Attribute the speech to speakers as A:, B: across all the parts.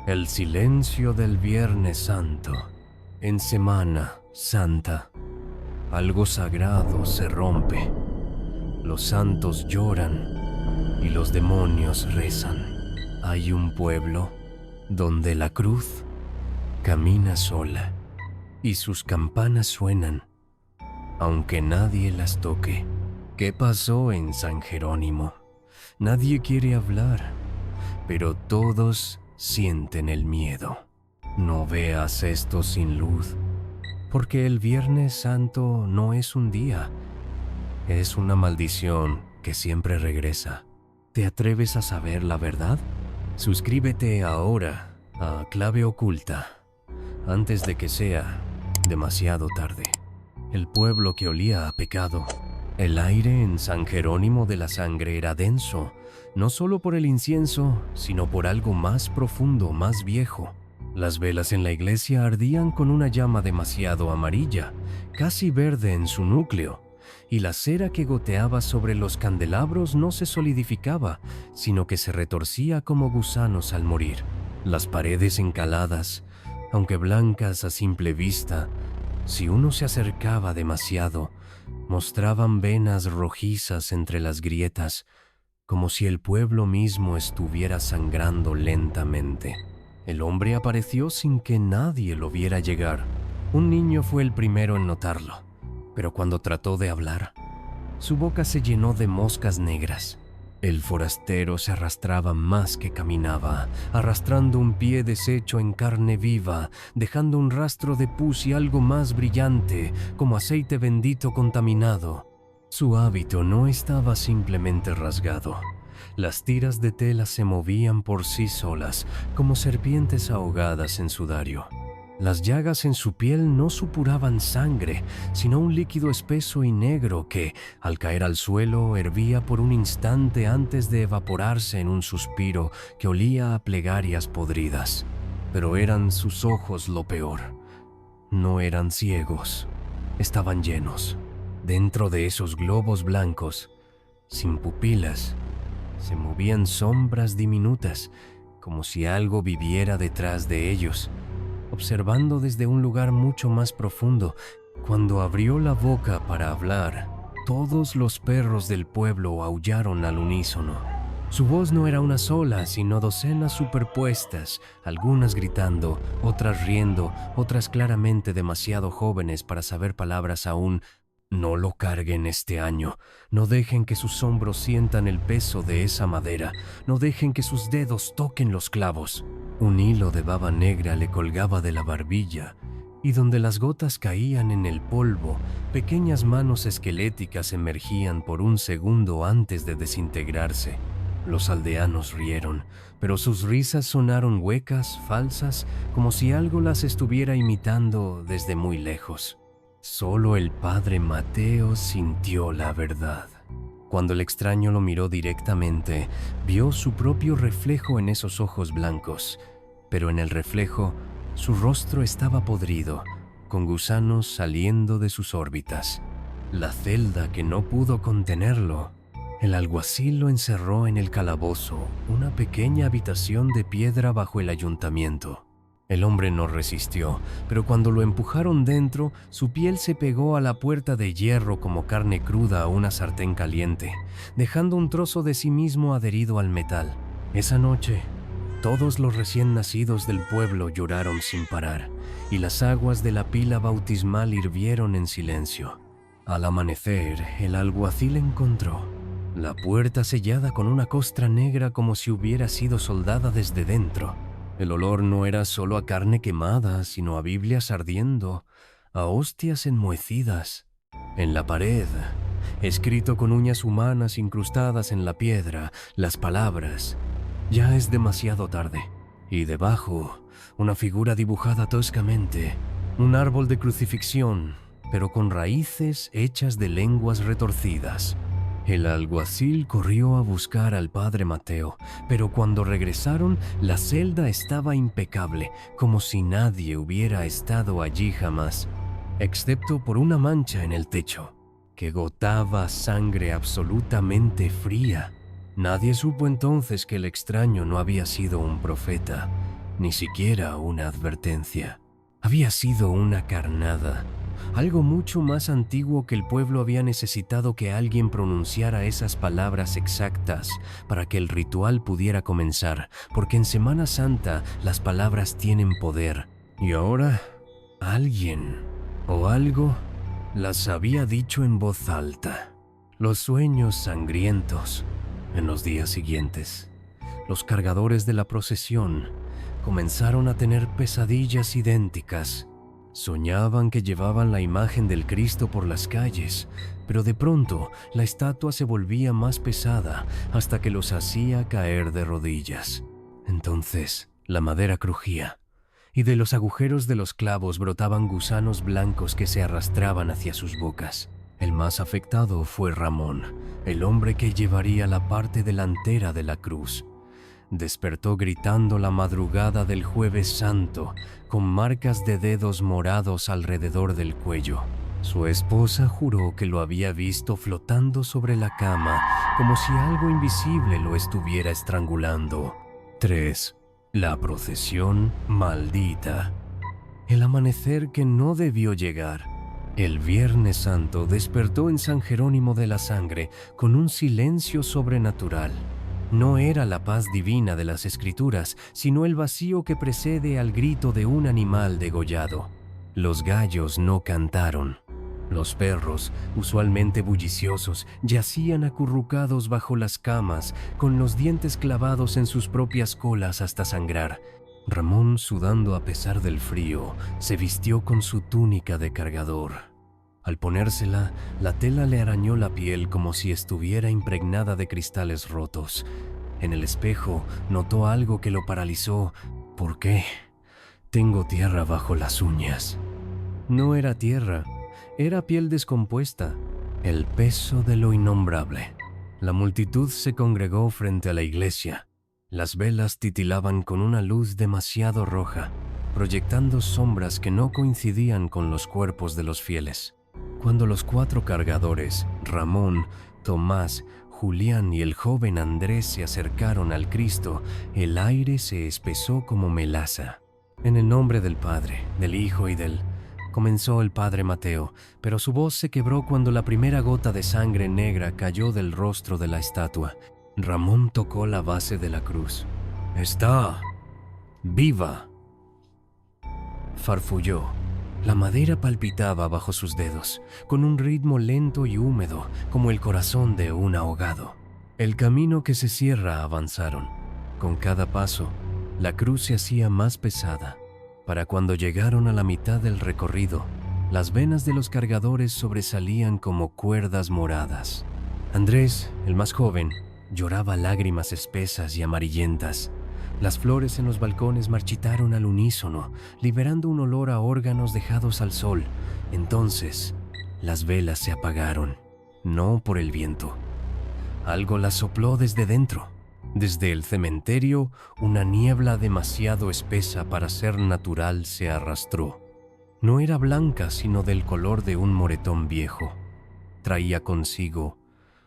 A: El silencio del Viernes Santo. En Semana Santa, algo sagrado se rompe. Los santos lloran y los demonios rezan. Hay un pueblo donde la cruz camina sola y sus campanas suenan, aunque nadie las toque. ¿Qué pasó en San Jerónimo? Nadie quiere hablar, pero todos sienten el miedo. No veas esto sin luz, porque el Viernes Santo no es un día, es una maldición que siempre regresa. ¿Te atreves a saber la verdad? Suscríbete ahora a Clave Oculta, antes de que sea demasiado tarde. El pueblo que olía a pecado. El aire en San Jerónimo de la Sangre era denso, no solo por el incienso, sino por algo más profundo, más viejo. Las velas en la iglesia ardían con una llama demasiado amarilla, casi verde en su núcleo, y la cera que goteaba sobre los candelabros no se solidificaba, sino que se retorcía como gusanos al morir. Las paredes encaladas, aunque blancas a simple vista, si uno se acercaba demasiado, mostraban venas rojizas entre las grietas, como si el pueblo mismo estuviera sangrando lentamente. El hombre apareció sin que nadie lo viera llegar. Un niño fue el primero en notarlo, pero cuando trató de hablar, su boca se llenó de moscas negras. El forastero se arrastraba más que caminaba, arrastrando un pie deshecho en carne viva, dejando un rastro de pus y algo más brillante, como aceite bendito contaminado. Su hábito no estaba simplemente rasgado. Las tiras de tela se movían por sí solas, como serpientes ahogadas en sudario. Las llagas en su piel no supuraban sangre, sino un líquido espeso y negro que, al caer al suelo, hervía por un instante antes de evaporarse en un suspiro que olía a plegarias podridas. Pero eran sus ojos lo peor. No eran ciegos, estaban llenos. Dentro de esos globos blancos, sin pupilas, se movían sombras diminutas, como si algo viviera detrás de ellos, observando desde un lugar mucho más profundo. Cuando abrió la boca para hablar, todos los perros del pueblo aullaron al unísono. Su voz no era una sola, sino docenas superpuestas, algunas gritando, otras riendo, otras claramente demasiado jóvenes para saber palabras aún. No lo carguen este año, no dejen que sus hombros sientan el peso de esa madera, no dejen que sus dedos toquen los clavos. Un hilo de baba negra le colgaba de la barbilla, y donde las gotas caían en el polvo, pequeñas manos esqueléticas emergían por un segundo antes de desintegrarse. Los aldeanos rieron, pero sus risas sonaron huecas, falsas, como si algo las estuviera imitando desde muy lejos. Solo el padre Mateo sintió la verdad. Cuando el extraño lo miró directamente, vio su propio reflejo en esos ojos blancos, pero en el reflejo, su rostro estaba podrido, con gusanos saliendo de sus órbitas. La celda que no pudo contenerlo. El alguacil lo encerró en el calabozo, una pequeña habitación de piedra bajo el ayuntamiento. El hombre no resistió, pero cuando lo empujaron dentro, su piel se pegó a la puerta de hierro como carne cruda a una sartén caliente, dejando un trozo de sí mismo adherido al metal. Esa noche, todos los recién nacidos del pueblo lloraron sin parar, y las aguas de la pila bautismal hirvieron en silencio. Al amanecer, el alguacil encontró la puerta sellada con una costra negra como si hubiera sido soldada desde dentro. El olor no era solo a carne quemada, sino a Biblias ardiendo, a hostias enmohecidas. En la pared, escrito con uñas humanas incrustadas en la piedra, las palabras: "Ya es demasiado tarde". Y debajo, una figura dibujada toscamente, un árbol de crucifixión, pero con raíces hechas de lenguas retorcidas. El alguacil corrió a buscar al padre Mateo, pero cuando regresaron, la celda estaba impecable, como si nadie hubiera estado allí jamás, excepto por una mancha en el techo, que gotaba sangre absolutamente fría. Nadie supo entonces que el extraño no había sido un profeta, ni siquiera una advertencia. Había sido una carnada, algo mucho más antiguo que el pueblo había necesitado que alguien pronunciara esas palabras exactas para que el ritual pudiera comenzar, porque en Semana Santa las palabras tienen poder. Y ahora, alguien o algo las había dicho en voz alta. Los sueños sangrientos. En los días siguientes, los cargadores de la procesión comenzaron a tener pesadillas idénticas. Soñaban que llevaban la imagen del Cristo por las calles, pero de pronto la estatua se volvía más pesada hasta que los hacía caer de rodillas. Entonces la madera crujía y de los agujeros de los clavos brotaban gusanos blancos que se arrastraban hacia sus bocas. El más afectado fue Ramón, el hombre que llevaría la parte delantera de la cruz. Despertó gritando la madrugada del Jueves Santo, con marcas de dedos morados alrededor del cuello. Su esposa juró que lo había visto flotando sobre la cama, como si algo invisible lo estuviera estrangulando. 3. La procesión maldita. El amanecer que no debió llegar. El Viernes Santo despertó en San Jerónimo de la Sangre con un silencio sobrenatural. No era la paz divina de las Escrituras, sino el vacío que precede al grito de un animal degollado. Los gallos no cantaron. Los perros, usualmente bulliciosos, yacían acurrucados bajo las camas, con los dientes clavados en sus propias colas hasta sangrar. Ramón, sudando a pesar del frío, se vistió con su túnica de cargador. Al ponérsela, la tela le arañó la piel como si estuviera impregnada de cristales rotos. En el espejo notó algo que lo paralizó. ¿Por qué? Tengo tierra bajo las uñas. No era tierra, era piel descompuesta, el peso de lo innombrable. La multitud se congregó frente a la iglesia. Las velas titilaban con una luz demasiado roja, proyectando sombras que no coincidían con los cuerpos de los fieles. Cuando los 4 cargadores, Ramón, Tomás, Julián y el joven Andrés se acercaron al Cristo, el aire se espesó como melaza. En el nombre del Padre, del Hijo y del... comenzó el padre Mateo, pero su voz se quebró cuando la primera gota de sangre negra cayó del rostro de la estatua. Ramón tocó la base de la cruz. «¡Está viva!», farfulló. La madera palpitaba bajo sus dedos, con un ritmo lento y húmedo, como el corazón de un ahogado. El camino que se cierra avanzaron. Con cada paso, la cruz se hacía más pesada. Para cuando llegaron a la mitad del recorrido, las venas de los cargadores sobresalían como cuerdas moradas. Andrés, el más joven, lloraba lágrimas espesas y amarillentas. Las flores en los balcones marchitaron al unísono, liberando un olor a órganos dejados al sol. Entonces, las velas se apagaron, no por el viento. Algo las sopló desde dentro. Desde el cementerio, una niebla demasiado espesa para ser natural se arrastró. No era blanca, sino del color de un moretón viejo. Traía consigo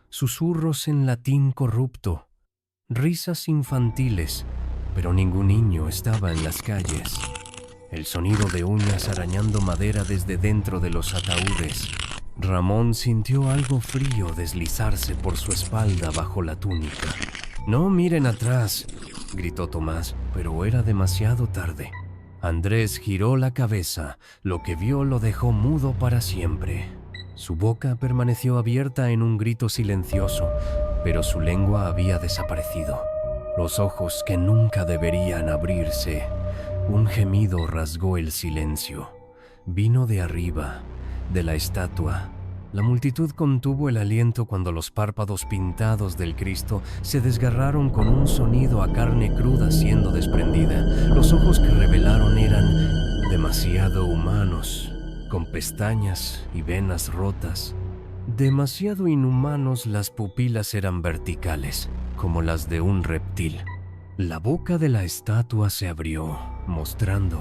A: susurros en latín corrupto, risas infantiles, pero ningún niño estaba en las calles. El sonido de uñas arañando madera desde dentro de los ataúdes. Ramón sintió algo frío deslizarse por su espalda bajo la túnica. «No miren atrás», gritó Tomás, pero era demasiado tarde. Andrés giró la cabeza. Lo que vio lo dejó mudo para siempre. Su boca permaneció abierta en un grito silencioso, pero su lengua había desaparecido. Los ojos que nunca deberían abrirse. Un gemido rasgó el silencio. Vino de arriba, de la estatua. La multitud contuvo el aliento cuando los párpados pintados del Cristo se desgarraron con un sonido a carne cruda siendo desprendida. Los ojos que revelaron eran demasiado humanos, con pestañas y venas rotas. Demasiado inhumanos, las pupilas eran verticales, como las de un reptil. La boca de la estatua se abrió, mostrando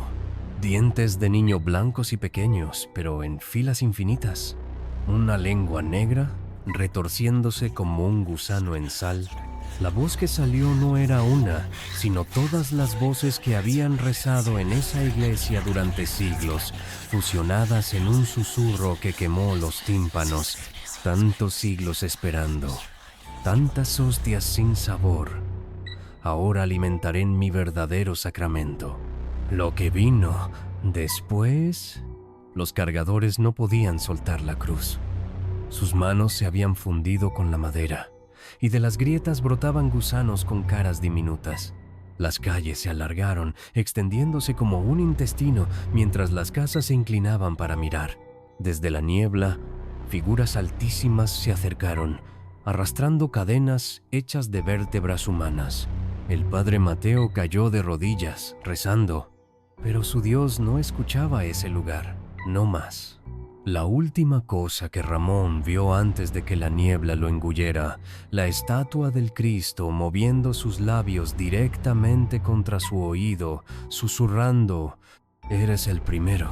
A: dientes de niño blancos y pequeños, pero en filas infinitas. Una lengua negra, retorciéndose como un gusano en sal, La voz que salió no era una, sino todas las voces que habían rezado en esa iglesia durante siglos, fusionadas en un susurro que quemó los tímpanos. Tantos siglos esperando, tantas hostias sin sabor. Ahora alimentaré en mi verdadero sacramento. Lo que vino después... Los cargadores no podían soltar la cruz. Sus manos se habían fundido con la madera, y de las grietas brotaban gusanos con caras diminutas. Las calles se alargaron, extendiéndose como un intestino, mientras las casas se inclinaban para mirar. Desde la niebla, figuras altísimas se acercaron, arrastrando cadenas hechas de vértebras humanas. El padre Mateo cayó de rodillas, rezando, pero su Dios no escuchaba ese lugar, no más. La última cosa que Ramón vio antes de que la niebla lo engullera, la estatua del Cristo moviendo sus labios directamente contra su oído, susurrando, «Eres el primero,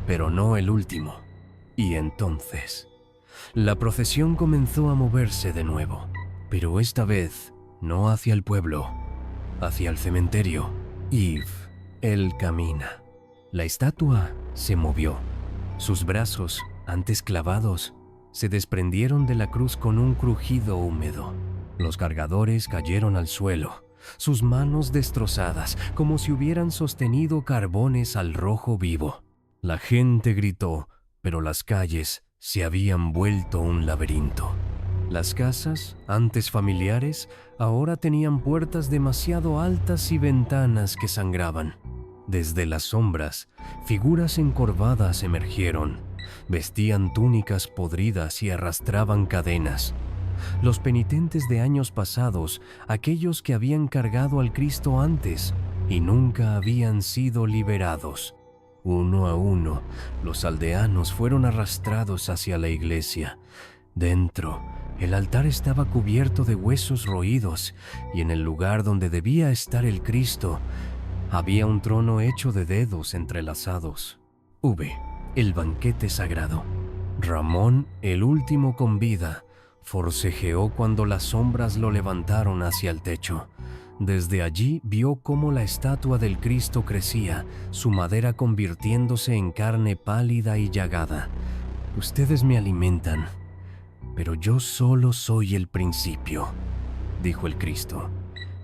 A: pero no el último». Y entonces, la procesión comenzó a moverse de nuevo, pero esta vez no hacia el pueblo, hacia el cementerio. Yves, él camina. La estatua se movió. Sus brazos, antes clavados, se desprendieron de la cruz con un crujido húmedo. Los cargadores cayeron al suelo, sus manos destrozadas, como si hubieran sostenido carbones al rojo vivo. La gente gritó, pero las calles se habían vuelto un laberinto. Las casas, antes familiares, ahora tenían puertas demasiado altas y ventanas que sangraban. Desde las sombras, figuras encorvadas emergieron. Vestían túnicas podridas y arrastraban cadenas. Los penitentes de años pasados, aquellos que habían cargado al Cristo antes y nunca habían sido liberados. Uno a uno, los aldeanos fueron arrastrados hacia la iglesia. Dentro, el altar estaba cubierto de huesos roídos y en el lugar donde debía estar el Cristo, había un trono hecho de dedos entrelazados. El banquete sagrado. Ramón, el último con vida, forcejeó cuando las sombras lo levantaron hacia el techo. Desde allí vio cómo la estatua del Cristo crecía, su madera convirtiéndose en carne pálida y llagada. «Ustedes me alimentan, pero yo solo soy el principio», dijo el Cristo,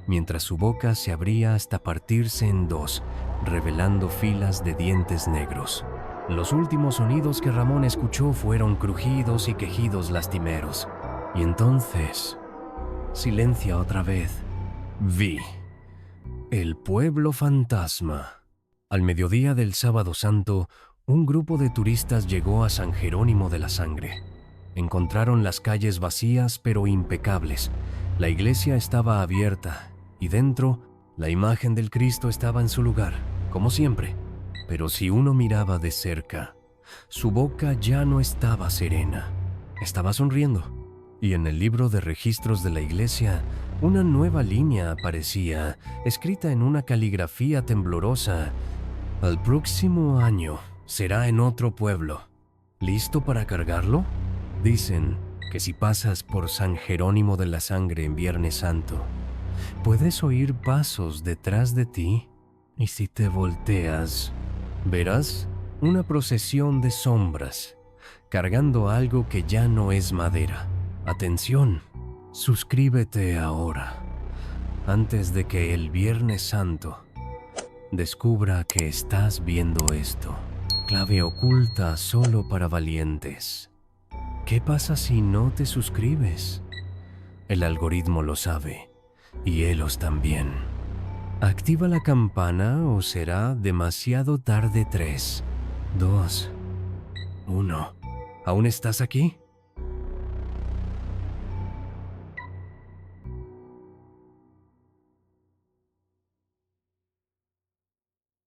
A: mientras su boca se abría hasta partirse en dos, revelando filas de dientes negros. Los últimos sonidos que Ramón escuchó fueron crujidos y quejidos lastimeros. Y entonces, silencia otra vez. Vi el pueblo fantasma. Al mediodía del Sábado Santo, un grupo de turistas llegó a San Jerónimo de la Sangre. Encontraron las calles vacías pero impecables. La iglesia estaba abierta y dentro, la imagen del Cristo estaba en su lugar, como siempre. Pero si uno miraba de cerca, su boca ya no estaba serena, estaba sonriendo. Y en el libro de registros de la iglesia, una nueva línea aparecía, escrita en una caligrafía temblorosa. «Al próximo año será en otro pueblo. ¿Listo para cargarlo?» Dicen que si pasas por San Jerónimo de la Sangre en Viernes Santo, puedes oír pasos detrás de ti, y si te volteas, verás una procesión de sombras, cargando algo que ya no es madera. Atención, suscríbete ahora, antes de que el Viernes Santo descubra que estás viendo esto. Clave oculta solo para valientes. ¿Qué pasa si no te suscribes? El algoritmo lo sabe, y Elos también. Activa la campana o será demasiado tarde. 3, 2, 1. ¿Aún estás aquí?